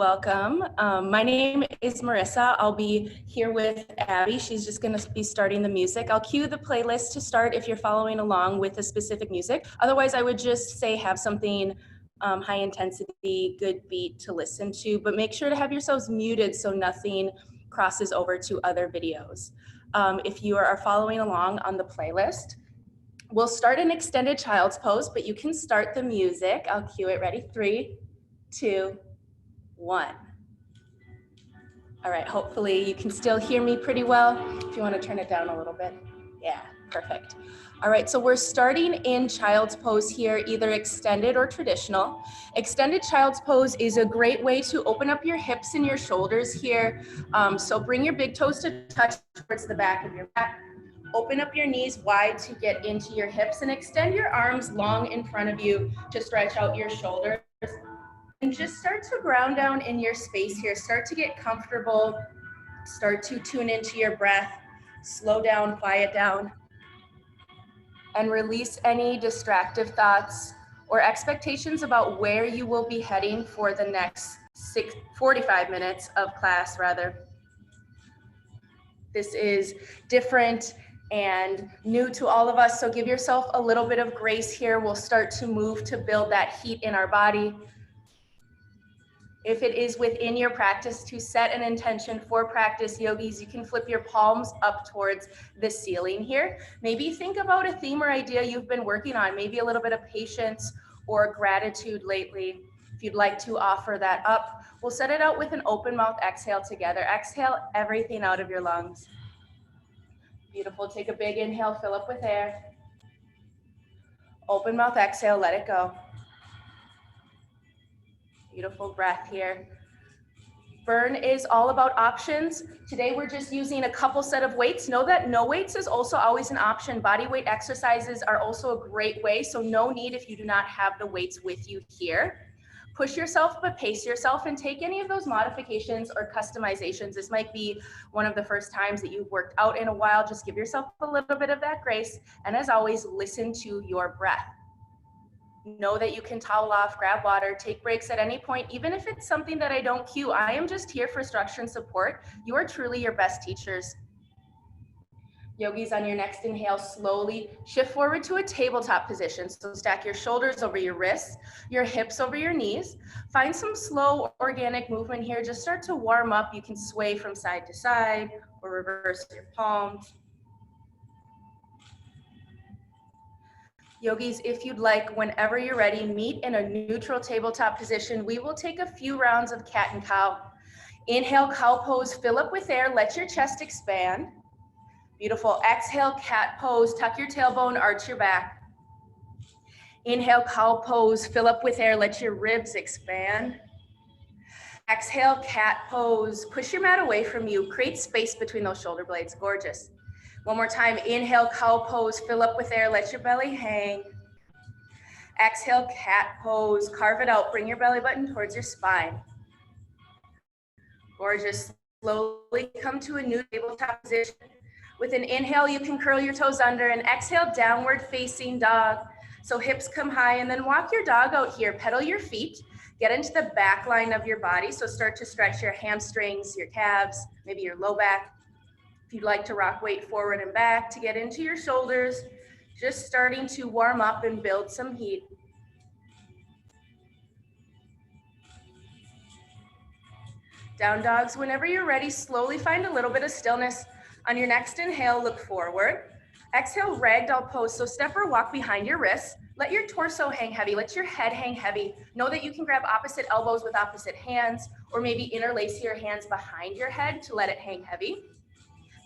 Welcome. My name is Marissa. I'll be here with Abby. She's just going to be starting the music. I'll cue the playlist to start if you're following along with a specific music. Otherwise, I would just say have something high intensity, good beat to listen to, but make sure to have yourselves muted so nothing crosses over to other videos. If you are following along on the playlist, we'll start an extended child's pose, but you can start the music. I'll cue it. Ready? 3, 2, 1. All right, hopefully you can still hear me pretty well. If you want to turn it down a little bit. Yeah, perfect. All right, so we're starting in child's pose here, either extended or traditional. Extended child's pose is a great way to open up your hips and your shoulders here. So bring your big toes to touch towards the back of your back. Open up your knees wide to get into your hips and extend your arms long in front of you to stretch out your shoulders. And just start to ground down in your space here. Start to get comfortable. Start to tune into your breath. Slow down, quiet down. And release any distractive thoughts or expectations about where you will be heading for the next 45 minutes of class, rather. This is different and new to all of us, so give yourself a little bit of grace here. We'll start to move to build that heat in our body. If it is within your practice to set an intention for practice, yogis, you can flip your palms up towards the ceiling here. Maybe think about a theme or idea you've been working on, maybe a little bit of patience or gratitude lately. If you'd like to offer that up, we'll set it out with an open mouth exhale together. Exhale everything out of your lungs. Beautiful. Take a big inhale, fill up with air. Open mouth exhale, let it go. Beautiful breath here. Burn is all about options. Today we're just using a couple set of weights. Know that no weights is also always an option. Body weight exercises are also a great way, so no need if you do not have the weights with you here. Push yourself, but pace yourself, and take any of those modifications or customizations. This might be one of the first times that you've worked out in a while. Just give yourself a little bit of that grace. And as always, listen to your breath. Know that you can towel off, grab water, take breaks at any point, even if it's something that I don't cue. I am just here for structure and support. You are truly your best teachers. Yogis, on your next inhale, slowly shift forward to a tabletop position. So stack your shoulders over your wrists, your hips over your knees. Find some slow organic movement here. Just start to warm up. You can sway from side to side or reverse your palms. Yogis, if you'd like, whenever you're ready, meet in a neutral tabletop position. We will take a few rounds of cat and cow. Inhale, cow pose, fill up with air, let your chest expand. Beautiful. Exhale, cat pose, tuck your tailbone, arch your back. Inhale, cow pose, fill up with air, let your ribs expand. Exhale, cat pose, push your mat away from you, create space between those shoulder blades. Gorgeous. One more time, inhale, cow pose, fill up with air, let your belly hang. Exhale, cat pose, carve it out, bring your belly button towards your spine. Gorgeous. Slowly come to a new tabletop position. With an inhale, you can curl your toes under, and exhale, downward facing dog. So hips come high, and then walk your dog out here. Pedal your feet, get into the back line of your body. So start to stretch your hamstrings, your calves, maybe your low back. If you'd like to rock weight forward and back to get into your shoulders, just starting to warm up and build some heat. Down dogs, whenever you're ready, slowly find a little bit of stillness. On your next inhale, look forward. Exhale, ragdoll pose. So step or walk behind your wrists. Let your torso hang heavy. Let your head hang heavy. Know that you can grab opposite elbows with opposite hands, or maybe interlace your hands behind your head to let it hang heavy.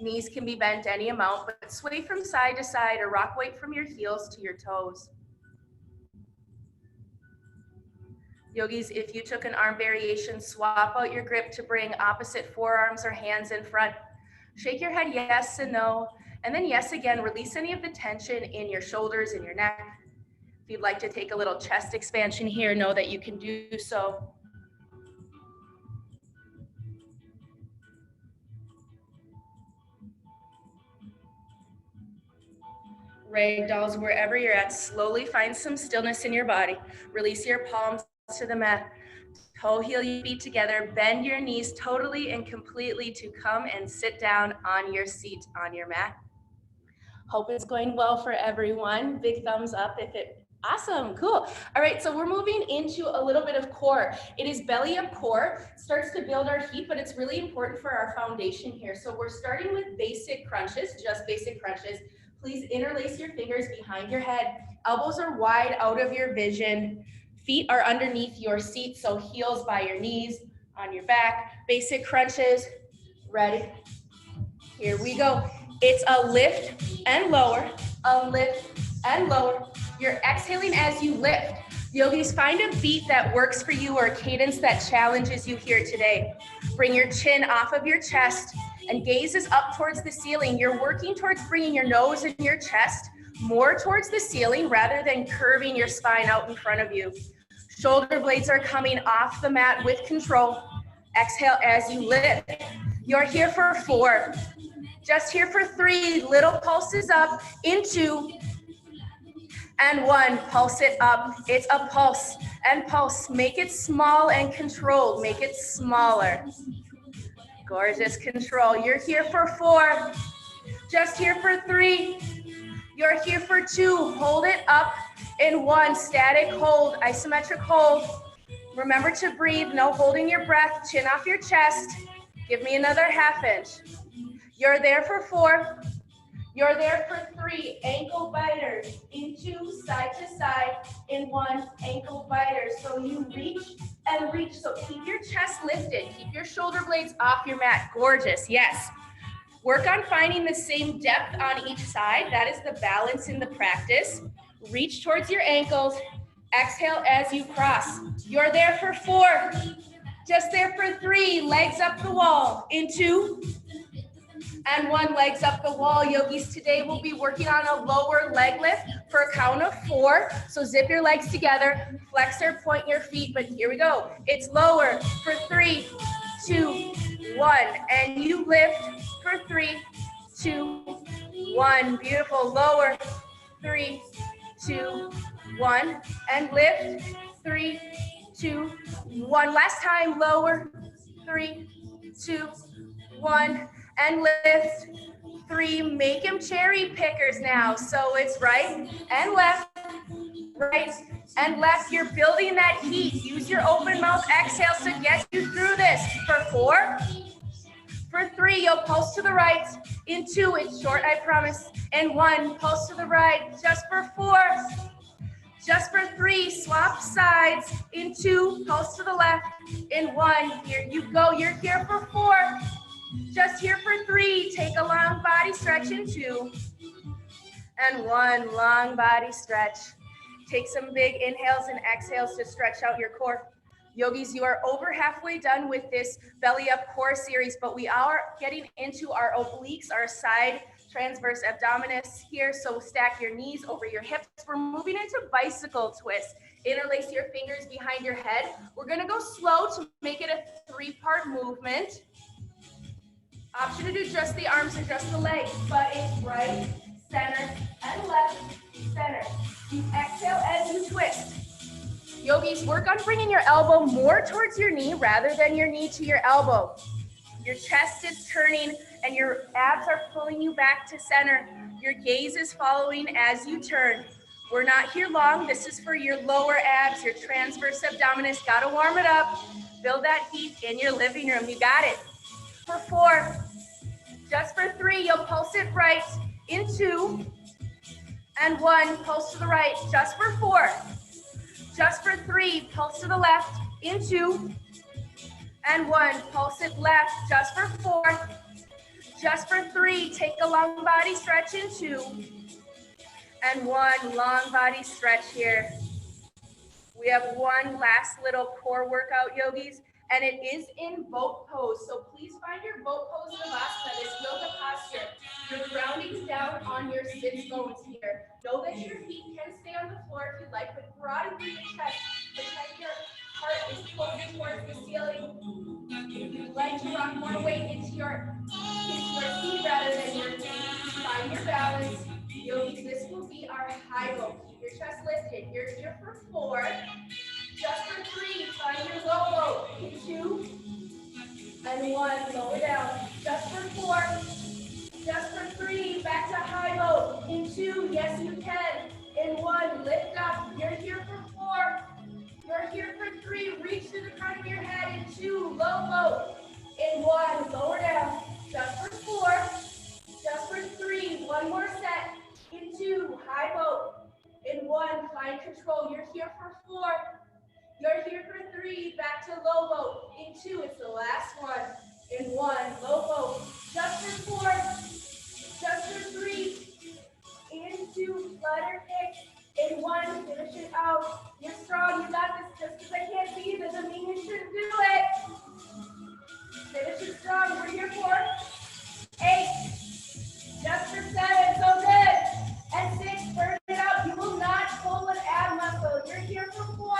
Knees can be bent any amount, but sway from side to side or rock weight from your heels to your toes. Yogis, if you took an arm variation, swap out your grip to bring opposite forearms or hands in front. Shake your head yes and no, and then yes again. Release any of the tension in your shoulders and your neck. If you'd like to take a little chest expansion here, know that you can do so. Ragdolls, wherever you're at, slowly find some stillness in your body. Release your palms to the mat. Toe heel your feet together, bend your knees totally and completely to come and sit down on your seat on your mat. Hope it's going well for everyone. Big thumbs up if it, awesome, cool. All right, so we're moving into a little bit of core. It is belly up core, starts to build our heat, but it's really important for our foundation here. So we're starting with basic crunches, just basic crunches. Please interlace your fingers behind your head. Elbows are wide out of your vision. Feet are underneath your seat, so heels by your knees, on your back. Basic crunches, ready? Here we go. It's a lift and lower, a lift and lower. You're exhaling as you lift. Yogis, find a beat that works for you or a cadence that challenges you here today. Bring your chin off of your chest and gaze is up towards the ceiling. You're working towards bringing your nose and your chest more towards the ceiling rather than curving your spine out in front of you. Shoulder blades are coming off the mat with control. Exhale as you lift. You're here for 4. Just here for 3, little pulses up, in 2, and 1, pulse it up. It's a pulse and pulse. Make it small and controlled, make it smaller. Gorgeous control. You're here for 4, just here for 3. You're here for 2, hold it up in 1, static hold, isometric hold. Remember to breathe, no holding your breath, chin off your chest. Give me another ½ inch. You're there for 4. You're there for 3. Ankle biters. In 2, side to side. In 1, ankle biters. So you reach and reach. So keep your chest lifted. Keep your shoulder blades off your mat. Gorgeous. Yes. Work on finding the same depth on each side. That is the balance in the practice. Reach towards your ankles. Exhale as you cross. You're there for 4. Just there for 3. Legs up the wall. In 2. And 1, legs up the wall. Yogis, today we'll be working on a lower leg lift for a count of 4. So zip your legs together, flex or point your feet, but here we go. It's lower for 3, 2, 1. And you lift for 3, 2, 1. Beautiful. Lower, 3, 2, 1. And lift, 3, 2, 1. Last time, lower, 3, 2, 1. And lift, 3, make them cherry pickers now. So it's right and left, right and left. You're building that heat. Use your open mouth exhales to get you through this. For 4, for 3, you'll pulse to the right. In 2, it's short, I promise. And 1, pulse to the right. Just for 4, just for 3, swap sides. In 2, pulse to the left. In 1, here you go. You're here for 4. Just here for 3, take a long body stretch in 2, and 1, long body stretch. Take some big inhales and exhales to stretch out your core. Yogis, you are over halfway done with this belly up core series, but we are getting into our obliques, our side transverse abdominis here. So stack your knees over your hips. We're moving into bicycle twists. Interlace your fingers behind your head. We're gonna go slow to make it a 3-part movement. Option to do just the arms or just the legs, but it's right, center, and left, center. You exhale as you twist. Yogis, work on bringing your elbow more towards your knee rather than your knee to your elbow. Your chest is turning and your abs are pulling you back to center. Your gaze is following as you turn. We're not here long. This is for your lower abs, your transverse abdominis. Gotta warm it up. Build that heat in your living room. You got it. For 4, just for 3, you'll pulse it right. In 2, and 1, pulse to the right. Just for 4, just for 3, pulse to the left. In 2, and 1, pulse it left. Just for 4, just for 3, take a long body stretch in 2, and 1, long body stretch here. We have one last little core workout, yogis. And it is in boat pose. So please find your boat pose Savasana, this yoga posture. You're grounding down on your sits bones here. Know that your feet can stay on the floor if you'd like, but broaden through your chest. Pretend your heart is pulling towards the ceiling. If you'd like to rock more weight into your feet rather than your feet, find your balance. Yogis, this will be our high boat. Keep your chest lifted. You're here for 4. Just for 3, find your low boat. In 2 and 1, lower down. Just for 4, just for 3, back to high boat. In 2, yes you can. In 1, lift up. You're here for 4. You're here for 3, reach to the front of your head. In 2, low boat. In 1, lower down. Just for 4, just for 3, one more set. In 2, high boat. In 1, find control. You're here for 4. You're here for 3, back to low boat. In 2, it's the last one. In 1, low boat. Just for 4, just for 3. In 2, flutter kick. In 1, finish it out. You're strong, you got this. Just because I can't see you doesn't mean you shouldn't do it. Finish it strong. We're here for 8. Just for 7, so good. And 6, burn it out. You will not pull an ab muscle. You're here for 4.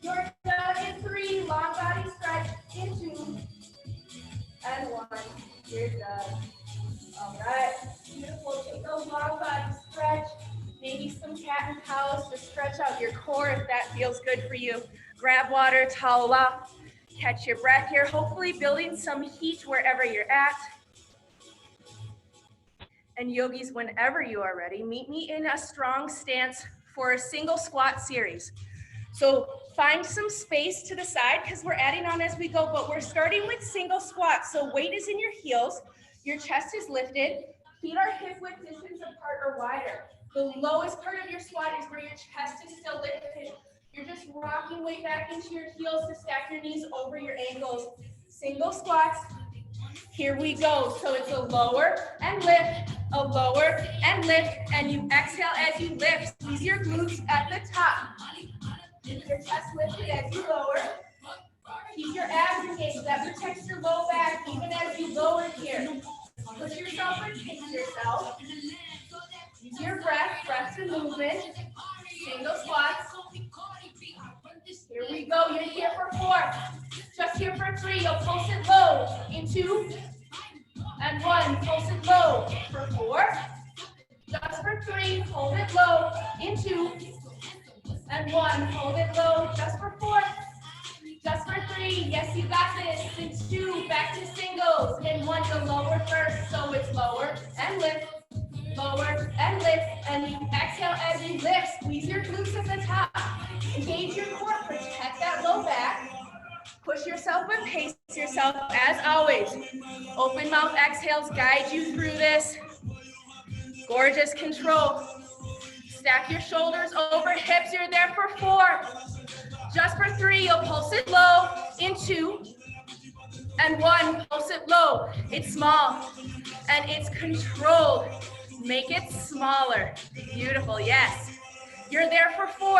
You're done in 3, long body stretch. In 2 and 1. You're done. All right, beautiful. Take a long body stretch. Maybe some cat and cows to stretch out your core if that feels good for you. Grab water, towel up. Catch your breath here. Hopefully building some heat wherever you're at. And yogis, whenever you are ready, meet me in a strong stance for a single squat series. So find some space to the side because we're adding on as we go, but we're starting with single squats. So weight is in your heels, your chest is lifted, feet are hip width distance apart or wider. The lowest part of your squat is where your chest is still lifted. You're just rocking weight back into your heels to stack your knees over your ankles. Single squats. Here we go. So it's a lower and lift, a lower and lift, and you exhale as you lift. Squeeze your glutes at the top. Keep your chest lifted as you lower. Keep your abs engaged. That protects your low back even as you lower here. Push yourself and kick yourself. Use your breath to movement. Single squats. Here we go. You're here for 4. Just here for 3. You'll pulse it low. In 2 and 1. Pulse it low for 4. Just for 3. Hold it low. In 2 and 1. Hold it low. Just for 4. Just for 3. Yes, you got this. In 2. Back to singles. In 1, you'll lower first. So it's lower and lift. Lower and lift. And you exhale as you lift. Squeeze your glutes at the top. Engage your core. Protect that low back. Push yourself and pace yourself as always. Open mouth exhales guide you through this. Gorgeous control. Stack your shoulders over hips. You're there for 4. Just for 3, you'll pulse it low. In 2 and 1, pulse it low. It's small and it's controlled. Make it smaller. Beautiful, yes. You're there for 4.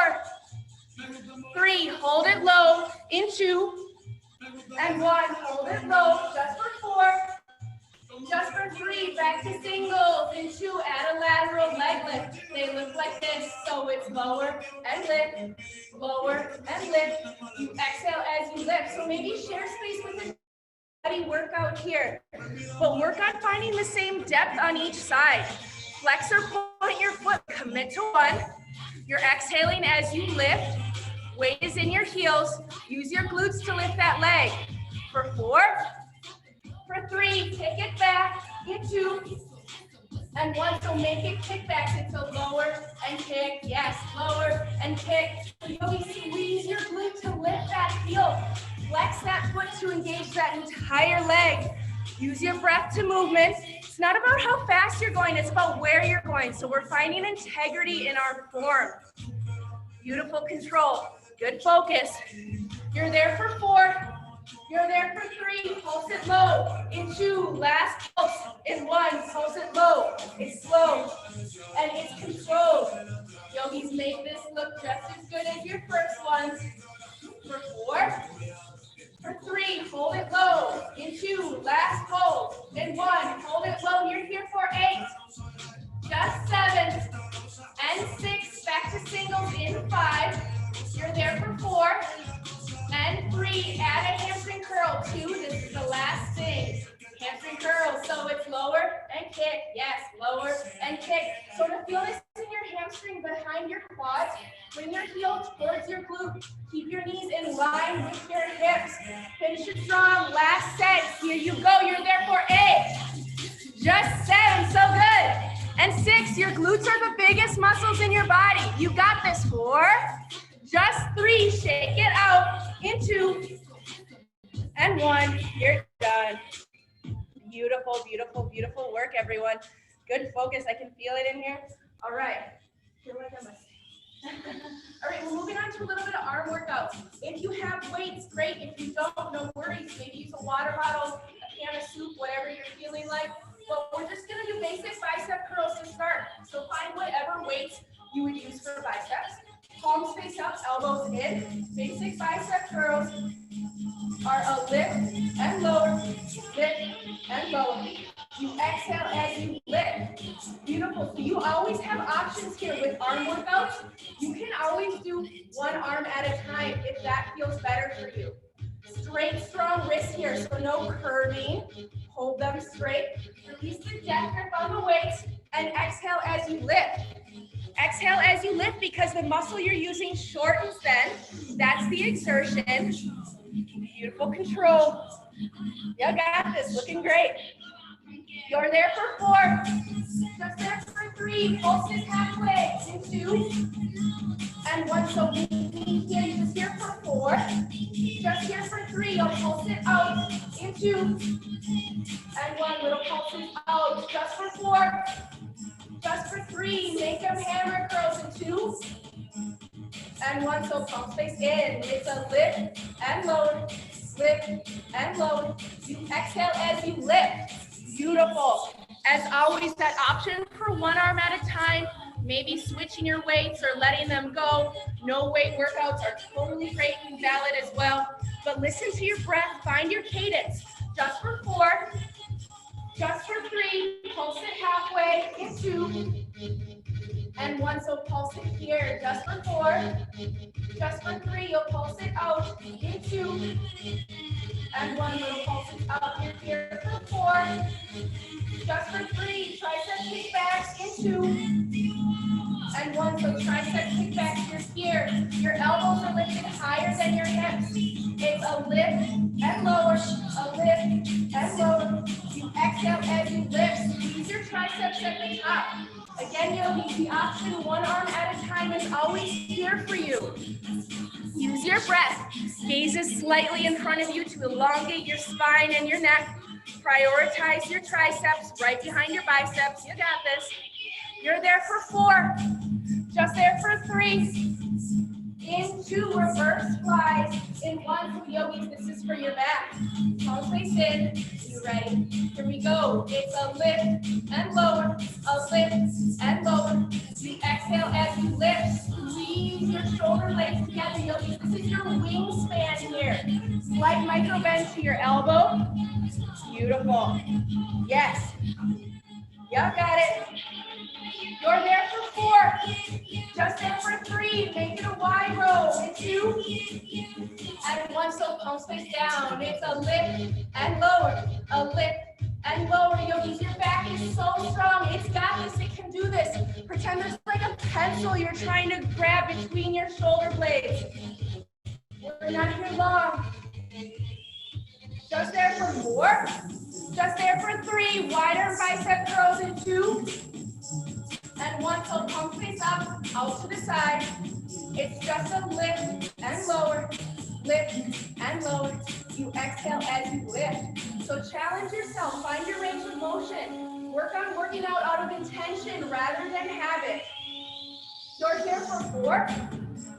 3, hold it low. In 2 and 1, hold it low. Just for 4. Just for 3, back to singles. In 2, add a lateral leg lift. They look like this, so it's lower and lift, lower and lift. You exhale as you lift. So maybe share space with a body workout here, but work on finding the same depth on each side. Flex or point your foot, commit to 1. You're exhaling as you lift. Weight is in your heels. Use your glutes to lift that leg. For 4. For 3, kick it back. In 2 and 1, so make it kickbacks. It's a lower and kick. Yes, lower and kick. Really squeeze your glute to lift that heel. Flex that foot to engage that entire leg. Use your breath to movement. It's not about how fast you're going, it's about where you're going. So we're finding integrity in our form. Beautiful control. Good focus. You're there for 4. You're there for 3, pulse it low. In 2, last pulse. In 1, pulse it low. It's slow and it's controlled. Yogis, make this look just as good as your first ones. For 4. For 3, hold it low. In 2, last hold. In 1, hold it low. You're here for 8. Just 7 and 6. Back to singles in 5. You're there for 4. And 3, add a hamstring curl. 2, this is the last thing. Hamstring curl, so it's lower and kick. Yes, lower and kick. So to feel this in your hamstring behind your quads, bring your heel towards towards your glute. Keep your knees in line with your hips. Finish it strong. Last set. Here you go. You're there for 8. Just 7. So good. And 6. Your glutes are the biggest muscles in your body. You got this. 4. Just 3. Shake it out. In 2. And 1. You're done. Beautiful, beautiful, beautiful work, everyone. Good focus. I can feel it in here. All right. All right, we're moving on to a little bit of arm workout. If you have weights, great. If you don't, no worries. Maybe use a water bottle, a can of soup, whatever you're feeling like. But we're just going to do basic bicep curls to start. So find whatever weights you would use for biceps. Palms face up, elbows in. Basic bicep curls are a lift and lower, lift and lower. You exhale as you lift. Beautiful. So you always have options here with arm workouts. You can always do one arm at a time if that feels better for you. Straight, strong wrists here, so no curving. Hold them straight. Release the death grip on the weights and exhale as you lift. Exhale as you lift because the muscle you're using shortens then. That's the exertion. Beautiful control. You got this. Looking great. You're there for 4. Just there for 3. Pulse it halfway. In 2. And 1. So here, you're just here for 4. Just here for 3. You'll pulse it out. In 2. And 1. Little pulses out. Just for 4. Just for 3. Make them hammer curls. In 2. And 1. So palm face in. It's a lift and lower. Lift and lower. You exhale as you lift. Beautiful. As always, that option for one arm at a time, maybe switching your weights or letting them go. No weight workouts are totally great and valid as well. But listen to your breath. Find your cadence. Just for 4. Just for 3. Pulse it halfway. In 2. And 1. So pulse it here. Just for 4. Just for 3. You'll pulse it out. In 2. And 1 little pulse it out. You're here for 4. Just for 3. Tricep kickbacks. In 2. And 1. So tricep kickbacks. You're here. Your elbows are lifted higher than your hips. It's a lift and lower. A lift and lower. You exhale as you lift. Squeeze your triceps at the top. Again, yogis, the option one arm at a time is always here for you. Use your breath. Gazes slightly in front of you to elongate your spine and your neck. Prioritize your triceps right behind your biceps. You got this. You're there for 4. Just there for 3. In 2, reverse flies. In 1, so yogis, this is for your back. Palms face in. You ready? Here we go. It's a lift and lower. A lift and lower. You exhale as you lift. Squeeze your shoulder blades together, yogis. This is your wingspan here. Slight micro bend to your elbow. Beautiful. Yes. You got it. You're there for 4. Just there for 3. Make it a wide row. In 2. And 1. So palms face down. It's a lift and lower. A lift and lower. Yogis, your back is so strong. It's got this. It can do this. Pretend there's like a pencil you're trying to grab between your shoulder blades. We're not here long. Just there for 4. Just there for 3. Wider bicep curls. In 2. And 1. So palm face up, out to the side. It's just a lift and lower. Lift and lower. You exhale as you lift. So challenge yourself. Find your range of motion. Work on working out of intention rather than habit. You're here for 4.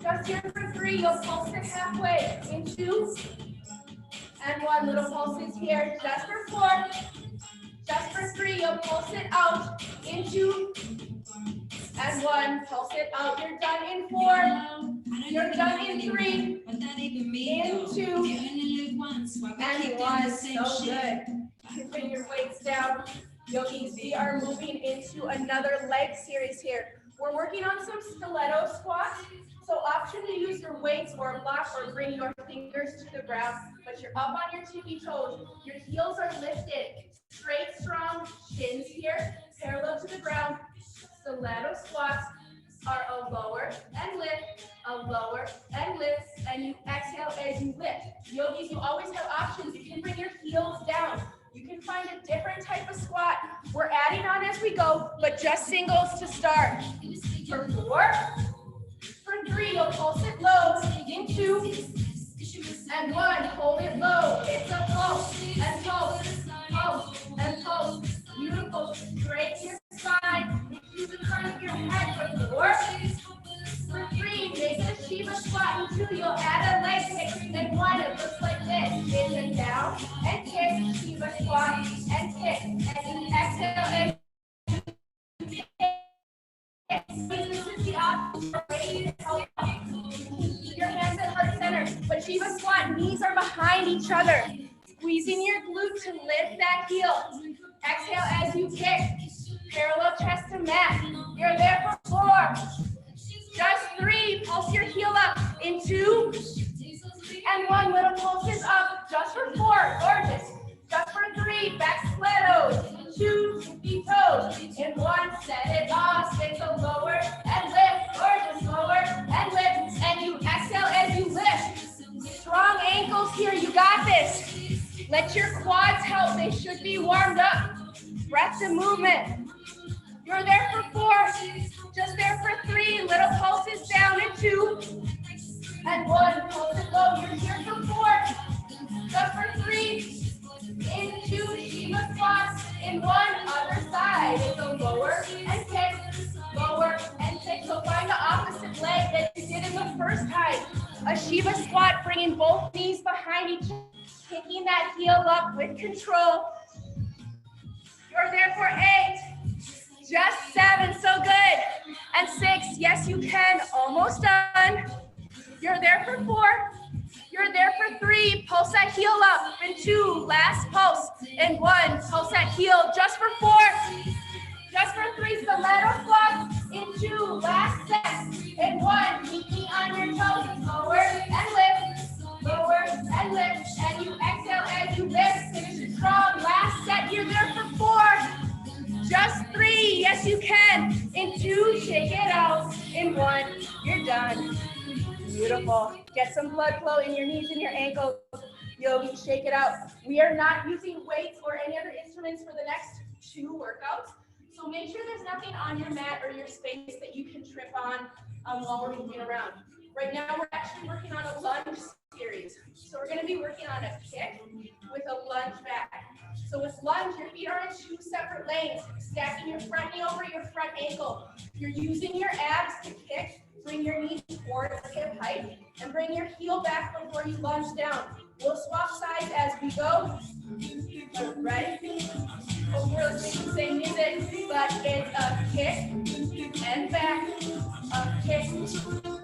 Just here for 3. You'll pulse it halfway. In 2. And 1. Little pulses here. Just for 4. Just for 3. You'll pulse it out. In 2. And 1. Pulse it out. You're done in 4. You're done in 3. In 2. And 1. So good. Keeping your weights down. Yogis, we are moving into another leg series here. We're working on some stiletto squats. So option to use your weights or block or bring your fingers to the ground, but you're up on your tippy toes. Your heels are lifted. Straight, strong shins here, parallel to the ground. Stiletto squats. are a lower and lift, a lower and lift, and you exhale as you lift. Yogis, you always have options. You can bring your heels down. You can find a different type of squat. We're adding on as we go, but just singles to start. For 4, for 3, you'll pulse it low, in 2, and 1, hold it low. It's a pulse, and pulse, pulse, and pulse. Beautiful, straighten your spine, into the front of your head. For 4, for 3, make a Shiva squat. In 2, you'll add a leg kick, and 1, it looks like this. It's a down, and kick, Shiva squat, and kick, and then exhale, and this is the opposite. Your hands at heart center, but Shiva squat, knees are behind each other. Squeezing your glute to lift that heel. Exhale as you kick. Parallel chest to mat. You're there for 4. Just 3. Pulse your heel up in 2. And 1. Little pulses up. Just for 4. Gorgeous. Just for 3. Back stilettos. 2. Tippy toes. In 1. Set it off. It's a lower and lift. Gorgeous. Lower and lift. And you exhale as you lift. Strong ankles here. You got this. Let your quads help. They should be warmed up. Breath and movement. You're there for 4. Just there for 3. Little pulses down in 2. And 1. Pulse it low. You're here for 4. Just for 3. In 2. Shiva squats. In 1. Other side. It's a lower and kick. Lower and kick. So find the opposite leg that you did in the first time. A Shiva squat, bringing both knees behind each other. Kicking that heel up with control. You're there for 8. Just 7. So good. And 6. Yes, you can. Almost done. You're there for 4. You're there for 3. Pulse that heel up. In 2. Last pulse. In 1. Pulse that heel. Just for 4. Just for 3. Stiletto flux. In 2. Last set. In 1. Keep me on your toes. Lower and lift. Lower and lift. And you exhale as you lift. Finish it strong. Last set. You're there for 4. Just 3. Yes, you can. In 2. Shake it out. In 1. You're done. Beautiful. Get some blood flow in your knees and your ankles. Yogi, shake it out. We are not using weights or any other instruments for the next 2 workouts. So make sure there's nothing on your mat or your space that you can trip on while we're moving around. Right now, we're actually working on a lunge series. So we're going to be working on a kick with a lunge back. So with lunge, your feet are in 2 separate lanes, stacking your front knee over your front ankle. You're using your abs to kick. Bring your knees towards hip height and bring your heel back before you lunge down. We'll swap sides as we go. Ready? We're listening to the same music, but it's a kick and back, a kick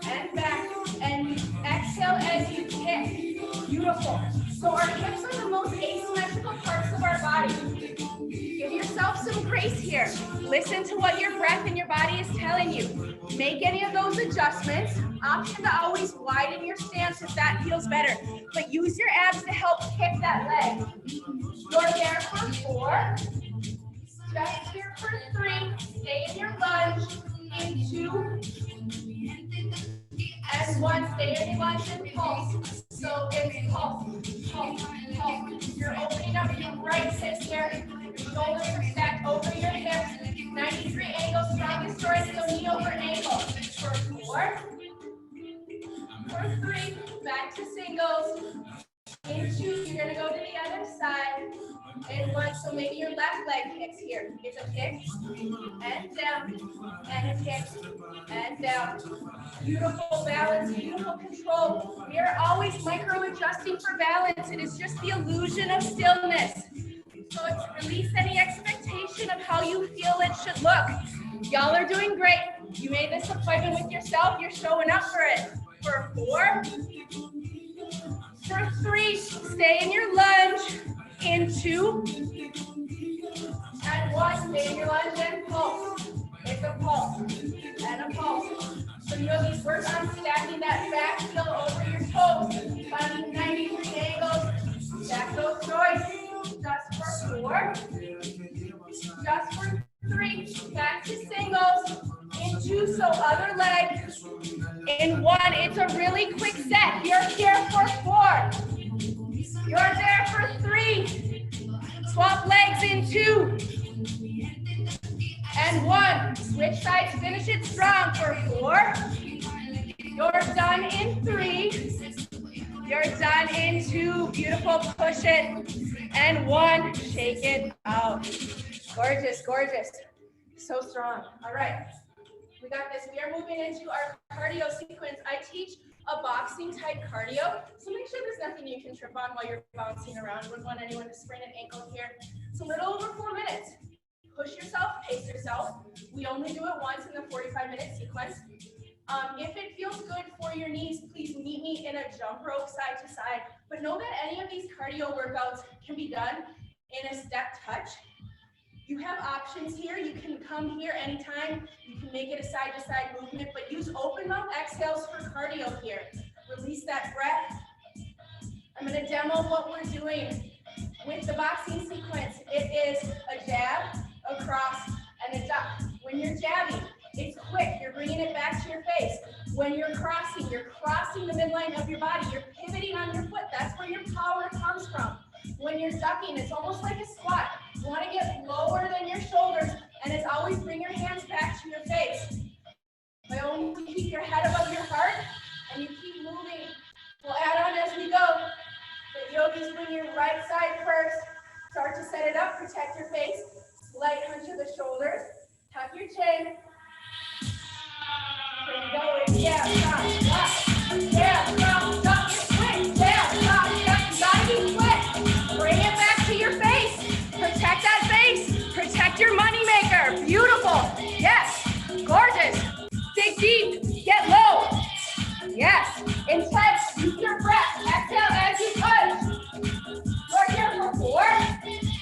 and back, and you exhale as you kick. Beautiful. So our hips are the most asymmetrical parts of our body. Give yourself some grace here. Listen to what your breath and your body is telling you. Make any of those adjustments. Option to always widen your stance if that feels better. But use your abs to help kick that leg. You're there for 4. Just here for 3. Stay in your lunge. In 2. And 1. Stay in your lunge and pulse. So it's pulse, pulse, pulse. You're opening up your right hip here. Your shoulders are stacked over your hips. 93 angle, strongest joint, so knee over ankle. For 4. For 3. Back to singles. In 2, you're going to go to the other side. In 1, so maybe your left leg kicks here. It's a kick and down, and a kick and down. Beautiful balance, beautiful control. We are always micro-adjusting for balance. It is just the illusion of stillness. So it's release any expectation of how you feel it should look. Y'all are doing great. You made this appointment with yourself. You're showing up for it. For 4. For 3, stay in your lunge. In 2. And 1, stay in your lunge and pulse. It's a pulse and a pulse. So yogis, work on stacking that back heel over your toes. Finding 93 angles. Stack those joints. Just for 4. Just for 3. Back to singles. In 2, so other leg. In 1, it's a really quick set. You're here for 4. You're there for 3. Swap legs in 2. And 1. Switch sides, finish it strong for 4. You're done in 3. You're done in 2. Beautiful, push it. And 1, shake it out. Gorgeous, gorgeous. So strong. All right. We got this. We are moving into our cardio sequence. I teach a boxing type cardio. So make sure there's nothing you can trip on while you're bouncing around. Wouldn't want anyone to sprain an ankle here. It's a little over 4 minutes. Push yourself, pace yourself. We only do it once in the 45-minute sequence. If it feels good for your knees, please meet me in a jump rope side to side. But know that any of these cardio workouts can be done in a step touch. You have options here. You can come here anytime. You can make it a side to side movement, but use open mouth exhales for cardio here. Release that breath. I'm going to demo what we're doing with the boxing sequence. It is a jab, a cross, and a duck. When you're jabbing, it's quick. You're bringing it back to your face. When you're crossing the midline of your body. You're pivoting on your foot. That's where your power comes from. When you're ducking, it's almost like a squat. You want to get lower than your shoulders, and as always, bring your hands back to your face. By only keep your head above your heart, and you keep moving. We'll add on as we go. The yogis, bring your right side first. Start to set it up, protect your face. Slight hunch of the shoulders. Tuck your chin. Here we go. Jab, drop, duck. Jab, drop, duck. You're quick. Jab, drop, duck. You gotta be quick. Bring it back to your face. Protect that face. Protect your money maker. Beautiful. Yes. Gorgeous. Dig deep. Get low. Yes. Intense. Use your breath. Exhale as you punch. You're here for 4.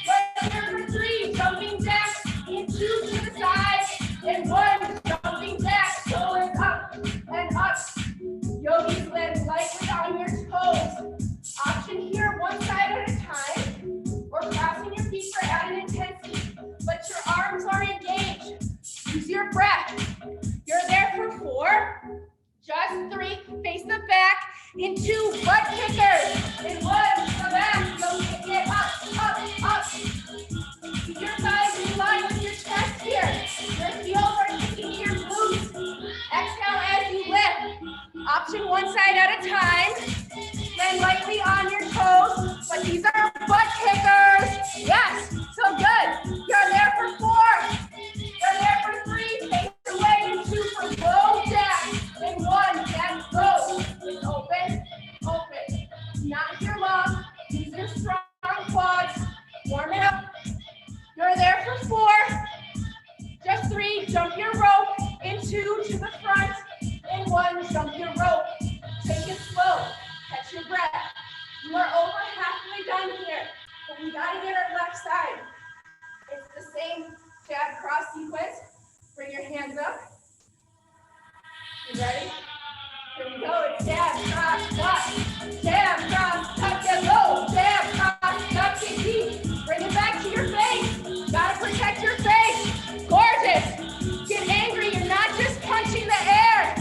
You're here for 3. Jumping back in 2 to the side. And 1. Jumping back. Going up and up. Yogis, land lightly on your toes. Option here, one side at a time. Or crossing your feet for added intensity. But your arms are engaged. Use your breath. You're there for 4. Just 3. Face the back. In 2, butt kickers. In 1, the back. Go kick it up, up, up. Keep your thighs in line with your chest here. Your heels are kicking your glutes. Exhale as you lift. Option one side at a time. Land lightly on your toes. But these are butt kickers. Yes, so good. You're there for 4. You're there for 3. Face away in 2 for low jack. In 1, jack low. It's open, open. Not here long. Use your strong quads. Warm it up. You're there for 4. Just 3. Jump your rope. In 2 to the front. In 1, jump your rope. Take it slow. Catch your breath. You are over halfway done here, but we gotta get our left side. It's the same jab cross sequence. Bring your hands up. You ready? Here we go. It's jab, cross, duck. Jab, cross, tuck, get low. Jab, cross, duck, get deep. Bring it back to your face. Gotta protect your face. Gorgeous. Get angry. You're not just punching the air.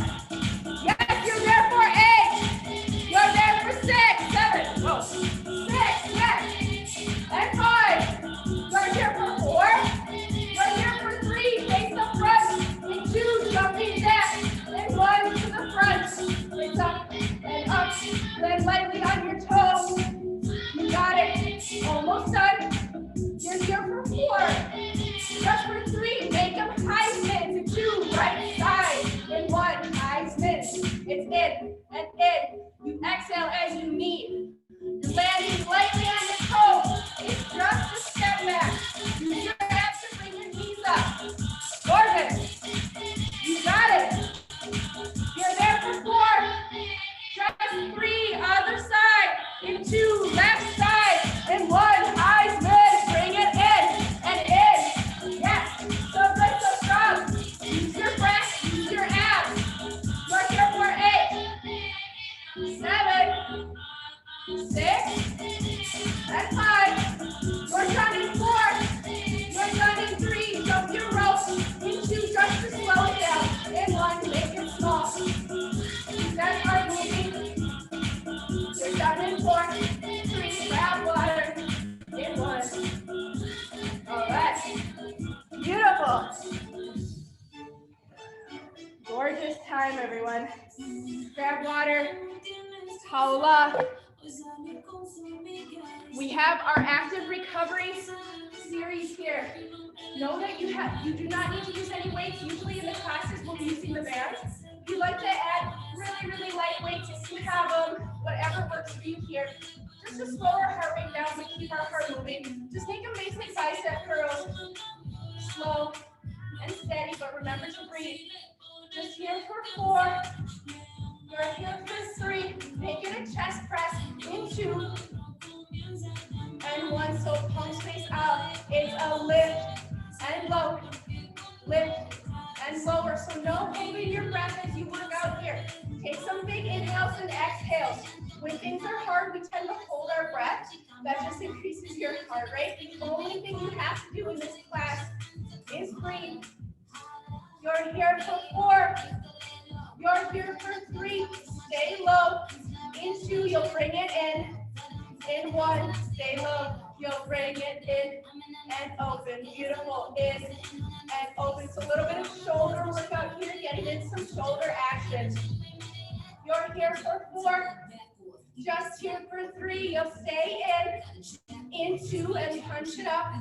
Yes, you're there for 8. You're there for 6, 7. Whoa. 6, yes. And 5. You're here for 4. You're here for 3. Face the front. In 2, jumping back. And 1 to the front. It's up and up. Land lightly on your toes. You got it. Almost done. You're here for 4. Just for 3. Make them high spins. In 2, right side. In 1, high spins. It's in and in. You exhale as you need. You're landing lightly on your toes. It's just a step back. Use your abs to bring your knees up. Gorgeous. You got it. You're there for 4. Just 3. Other side. In 2, left side. In 1, high spin. Bring it in and in. Yes. So good, so strong. Use your breath. Use your abs. You're here for 8. 7, 6, everyone. Grab water. Hola. We have our active recovery series here. Know that you do not need to use any weights. Usually in the classes we'll be using the band. If you like to add really light weights, you can have them, whatever works for you here. Just to slow our heart rate down, but keep our heart moving. Just make a basic bicep curls. Slow and steady, but remember to breathe. Just here for 4. You're here for 3. Make it a chest press in 2. And 1, so palm space out. It's a lift and low. Lift and lower. So no holding your breath as you work out here. Take some big inhales and exhales. When things are hard, we tend to hold our breath. That just increases your heart rate. The only thing you have to do in this class is breathe. You're here for 4. You're here for 3. Stay low. In 2, you'll bring it in. In 1, stay low. You'll bring it in and open. Beautiful. In and open. So a little bit of shoulder workout here, getting in some shoulder action. You're here for 4. Just here for 3. You'll stay in 2 and punch it up.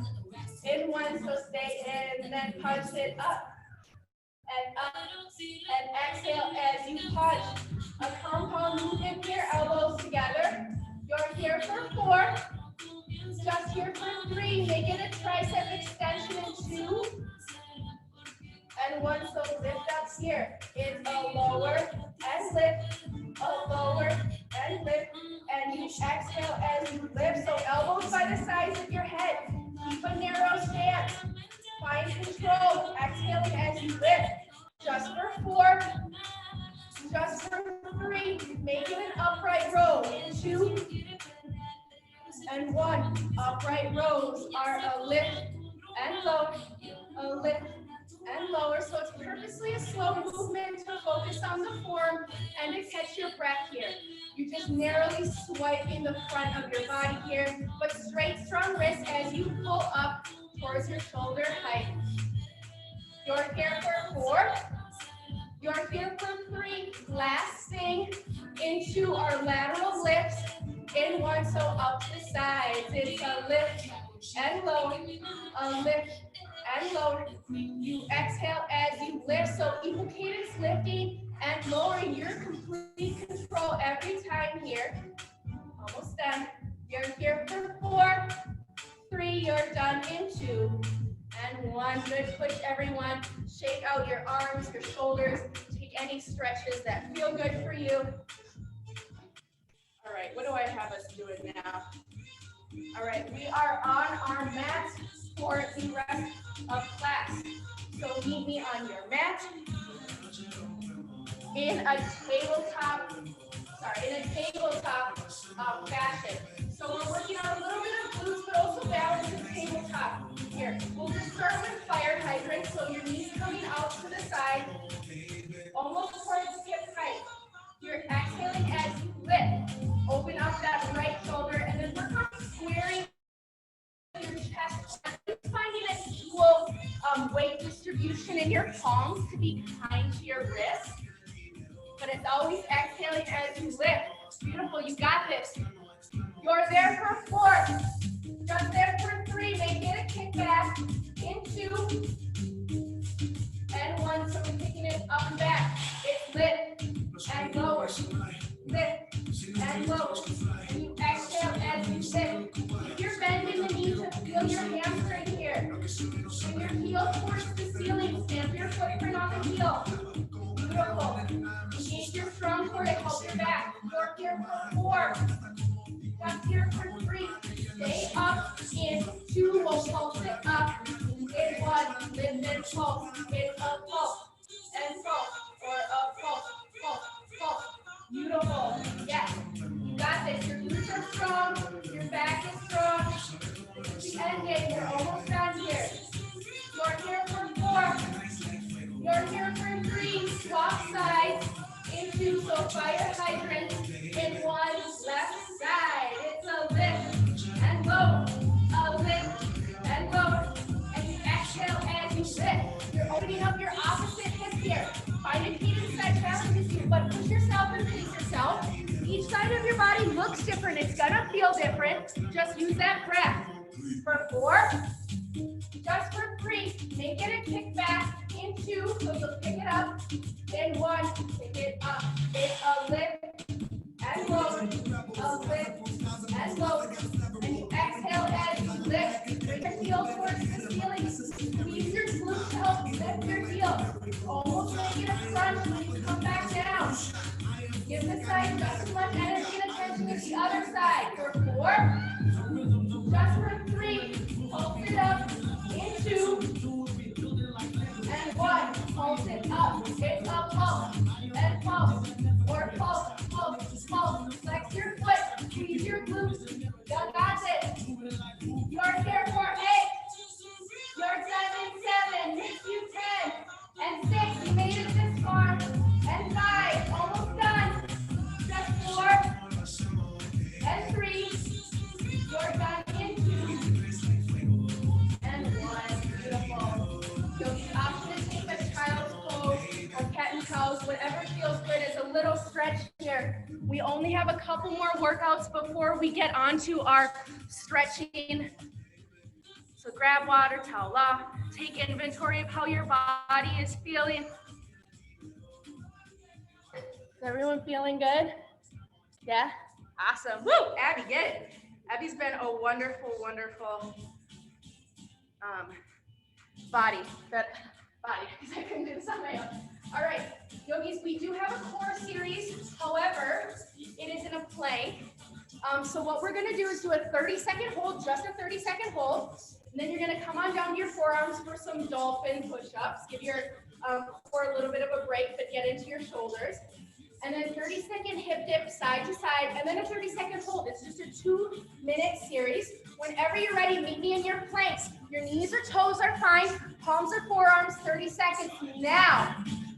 In 1, so stay in and then punch it up. And up and exhale as you punch. A compound movement here, elbows together. You're here for 4. Just here for 3. Make it a tricep extension in 2. And 1, so lift up here. It's a lower and lift. A lower and lift. And you exhale as you lift. So elbows by the sides of your head. Keep a narrow stance. Find control. Exhaling as you lift. Just for 4. Just for 3. Make it an upright row. 2 and 1. Upright rows are a lift and low. A lift and lower. So it's purposely a slow movement to focus on the form and to catch your breath here. You're just narrowly swiping the front of your body here, but straight, strong wrists as you pull up towards your shoulder height. You're here for 4. You're here for 3. Last thing into our lateral lifts. In 1, so up the sides. It's a lift and low. A lift and low. You exhale as you lift. So equal cadence lifting and lowering your complete control every time here. Almost done. You're here for 4. 3. You're done in 2. And 1. Good push, everyone. Shake out your arms, your shoulders. Take any stretches that feel good for you. All right, what do I have us doing now? All right, we are on our mats for the rest of class. So meet me on your mat in a tabletop fashion. So we're working on a little bit of glutes, but also balance and tabletop. Here, we'll just start with fire hydrant. So your knees coming out to the side, almost towards hip height. You're exhaling as you lift. Open up that right shoulder, and then work on squaring your chest. Finding an equal weight distribution in your palms to be kind to your wrists. But it's always exhaling as you lift. Beautiful, you got this. You're there for 4. Just there for 3. Make it a kickback. In 2. And 1, so we're kicking it up and back. It's lift and lower. Lift and low. And you exhale as you lift. If you're bending the knee to feel your hamstring here. Bring your heel towards the ceiling. Stamp your footprint on the heel. Beautiful. Engage your strong core to help your back. You're here for 4. Just here for 3. Stay up. In 2, we'll pulse it up. In 1, lift and pulse. It's a pulse and pulse, or a pulse, pulse, pulse. Beautiful. Yes. You got this. Your glutes are strong. Your back is strong. This is the end game. You're almost done here. You're here for 4. You're here for 3. Swap sides. In 2, so fire hydrant. In 1, left side. It's a lift and low. A lift and low. And you exhale as you lift. You're opening up your opposite hip here. Find a cadence that challenges you. different. It's gonna feel different. Just use that breath. For 4, just for 3, make it a kick back. In 2, so you'll pick it up. In 1, pick it up. It's a lift and load, a lift and load. And you exhale as you lift. Bring your heel towards the ceiling. Squeeze your glutes to help lift your heel. Almost make it a crunch when you come back down. Give this side just as much energy and attention as the other side. For 4, just for 3, pulse it up. In 2, and 1, pulse it up. It's a pulse and pulse, or pulse, pulse, pulse. Flex your foot, squeeze your glutes. You got it. You're here for 8. You're done in 7. Make you 10. And 6. You made it this far. And 5. Almost done. Just 4. And 3. You're done in 2. And 1. Beautiful. So the option to take a child's pose or cat and cows, whatever feels good, is a little stretch here. We only have a couple more workouts before we get onto our stretching. So grab water, towel off, take inventory of how your body is feeling. Is everyone feeling good? Yeah? Awesome. Woo! Abby, get it. Abby's been a wonderful, wonderful body. Because I couldn't do this on my own. All right, yogis, we do have a core series. However, it is in a plank. So what we're gonna do is do a 30-second hold, just a 30-second hold. And then you're gonna come on down to your forearms for some dolphin push-ups. Give your core a little bit of a break, but get into your shoulders. And then 30-second hip dip side to side, and then a 30-second hold. It's just a 2-minute series. Whenever you're ready, meet me in your planks. Your knees or toes are fine. Palms or forearms, 30 seconds now.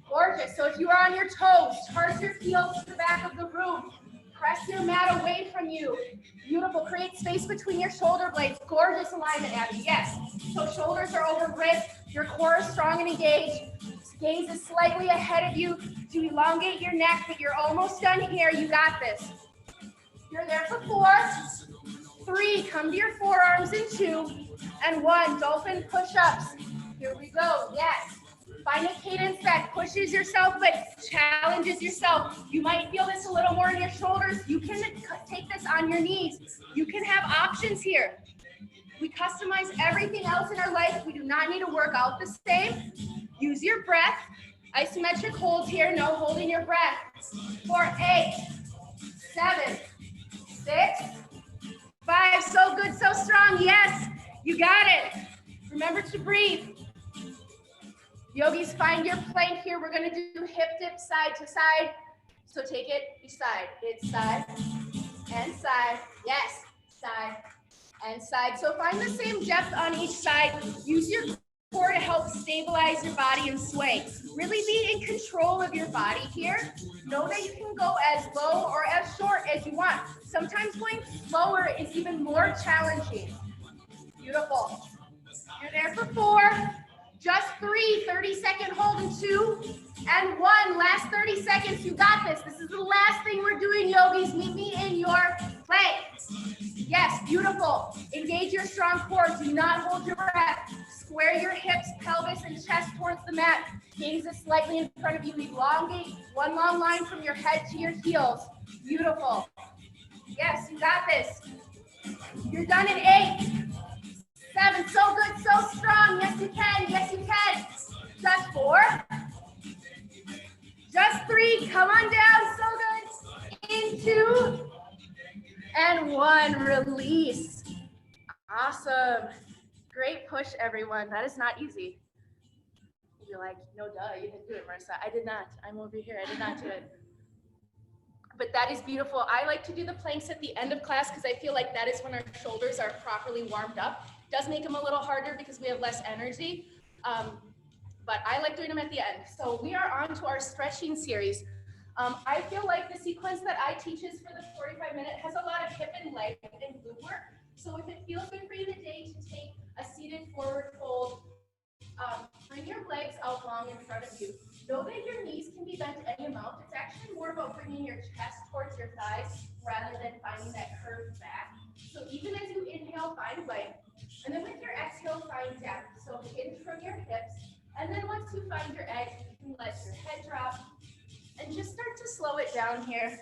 Gorgeous. So if you are on your toes, charge your heels to the back of the room. Press your mat away from you. Beautiful. Create space between your shoulder blades. Gorgeous alignment, Abby. Yes. So shoulders are over wrists. Your core is strong and engaged. Gaze is slightly ahead of you to elongate your neck, but you're almost done here. You got this. You're there for 4, 3, come to your forearms in 2, and 1, dolphin push-ups. Here we go, yes. Find a cadence that pushes yourself, but challenges yourself. You might feel this a little more in your shoulders. You can take this on your knees. You can have options here. We customize everything else in our life. We do not need to work out the same. Use your breath. Isometric holds here, no holding your breath. For 8, 7, 6, 5. So good, so strong. Yes, you got it. Remember to breathe. Yogis, find your plank here. We're going to do hip dip side to side. So take it each side. It's side and side. Yes, side and side. So find the same depth on each side. Use your core to help stabilize your body and sway. Really be in control of your body here. Know that you can go as low or as short as you want. Sometimes going slower is even more challenging. Beautiful. You're there for 4, just 3, 30-second hold in 2, and 1. Last 30 seconds. You got this. This is the last thing we're doing, yogis. Meet me in your plank. Yes, beautiful. Engage your strong core. Do not hold your breath. Square your hips, pelvis, and chest towards the mat. Gaze is slightly in front of you. Elongate one long line from your head to your heels. Beautiful. Yes, you got this. You're done in 8, 7. So good, so strong. Yes, you can. Yes, you can. Just 4. Just 3. Come on down. So good. In 2. And 1. Release. Awesome. Great push, everyone. That is not easy. You're like, no, duh, you didn't do it, Marissa. I did not. I'm over here. I did not do it. But that is beautiful. I like to do the planks at the end of class because I feel like that is when our shoulders are properly warmed up. It does make them a little harder because we have less energy. But I like doing them at the end. So we are on to our stretching series. I feel like the sequence that I teach is for the 45-minute has a lot of hip and leg and glute work. So if it feels good for you today to take a seated forward fold, bring your legs out long in front of you. Know that your knees can be bent any amount. It's actually more about bringing your chest towards your thighs rather than finding that curved back. So even as you inhale, find length. And then with your exhale, find depth. So hinge from your hips. And then once you find your edge, you can let your head drop and just start to slow it down here.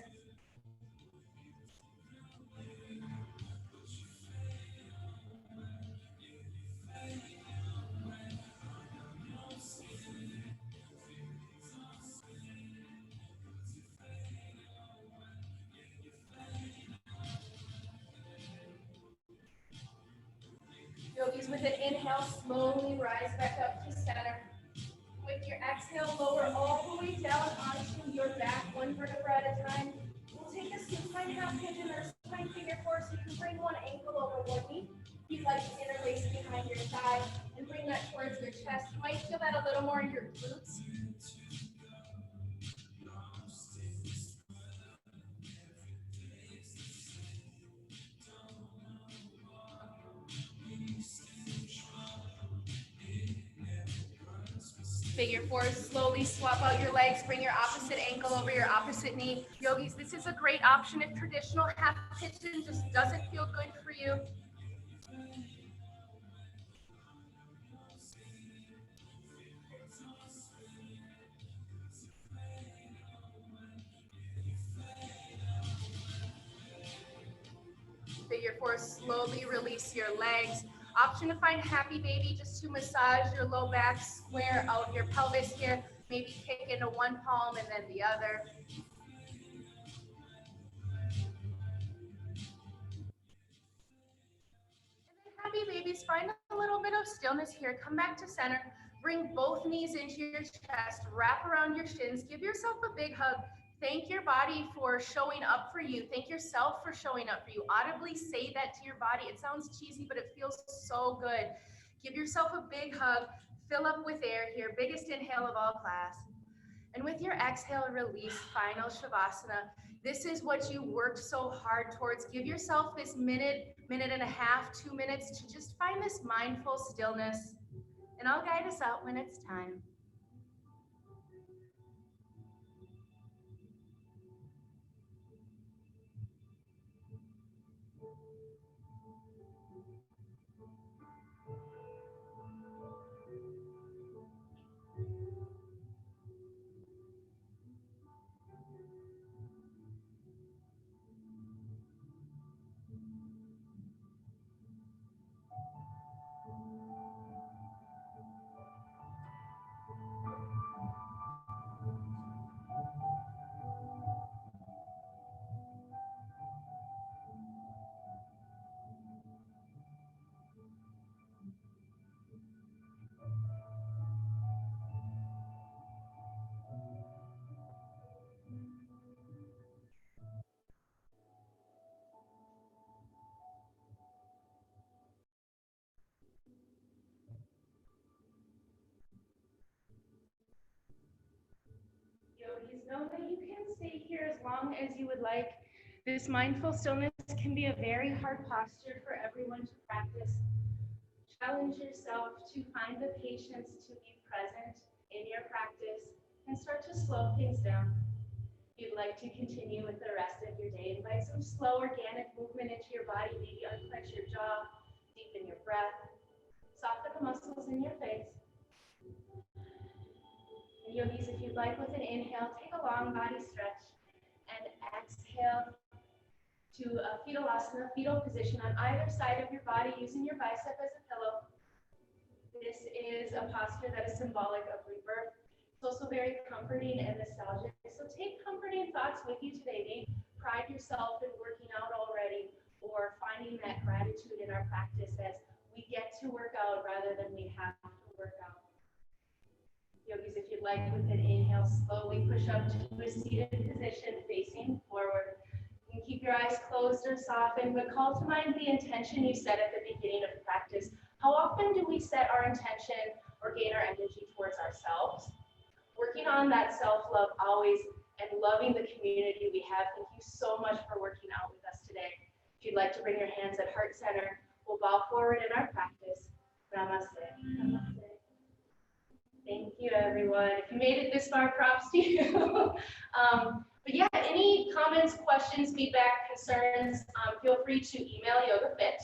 Yogis, with an inhale, slowly rise back up to center. With your exhale, lower all the way down onto your back, one vertebra at a time. We'll take a supine half pigeon or supine figure four, so you can bring one ankle over one knee. If you'd like to interlace behind your thigh and bring that towards your chest. You might feel that a little more in your glutes. Figure four, slowly swap out your legs, bring your opposite ankle over your opposite knee. Yogis, this is a great option if traditional half pigeon just doesn't feel good for you. Figure four, slowly release your legs. Option to find happy baby, just to massage your low back, square out your pelvis here. Maybe kick into one palm and then the other. And then happy babies, find a little bit of stillness here. Come back to center. Bring both knees into your chest. Wrap around your shins. Give yourself a big hug. Thank your body for showing up for you. Thank yourself for showing up for you. Audibly say that to your body. It sounds cheesy, but it feels so good. Give yourself a big hug. Fill up with air here. Biggest inhale of all class. And with your exhale, release, final Savasana. This is what you worked so hard towards. Give yourself this minute, minute and a half, 2 minutes to just find this mindful stillness. And I'll guide us out when it's time. Yogis, know that you can stay here as long as you would like. This mindful stillness can be a very hard posture for everyone to practice. Challenge yourself to find the patience to be present in your practice and start to slow things down. If you'd like to continue with the rest of your day, invite some slow organic movement into your body. Maybe unclench your jaw, deepen your breath, soften the muscles in your face. And yogis, if you'd like, with an inhale, take a long body stretch and exhale to a fetal asana, fetal position on either side of your body, using your bicep as a pillow. This is a posture that is symbolic of rebirth. It's also very comforting and nostalgic. So take comforting thoughts with you today. Maybe pride yourself in working out already, or finding that gratitude in our practice as we get to work out rather than we have to work out. Yogis, if you'd like, with an inhale, slowly push up to a seated position facing forward. You can keep your eyes closed or softened, but call to mind the intention you set at the beginning of practice. How often do we set our intention or gain our energy towards ourselves? Working on that self-love always, and loving the community we have. Thank you so much for working out with us today. If you'd like to bring your hands at heart center, we'll bow forward in our practice. Namaste. Namaste. Thank you, everyone. If you made it this far, props to you. But But yeah, any comments, questions, feedback, concerns, feel free to email YogaFit.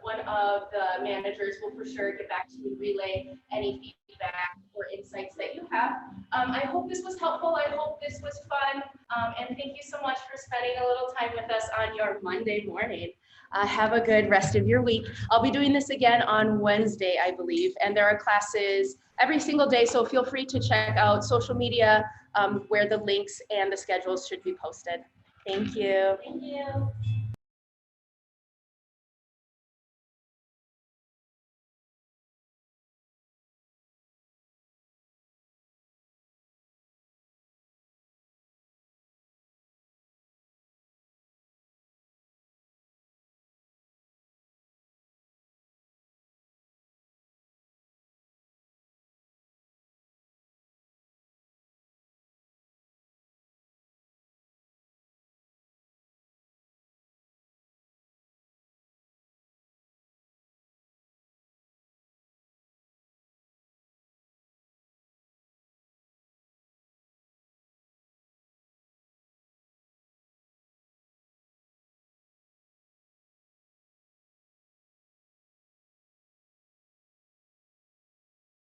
One of the managers will for sure get back to you, relay any feedback or insights that you have. I hope this was helpful. I hope this was fun. And thank you so much for spending a little time with us on your Monday morning. Have a good rest of your week. I'll be doing this again on Wednesday, I believe, and there are classes every single day, so feel free to check out social media where the links and the schedules should be posted. Thank you. Thank you.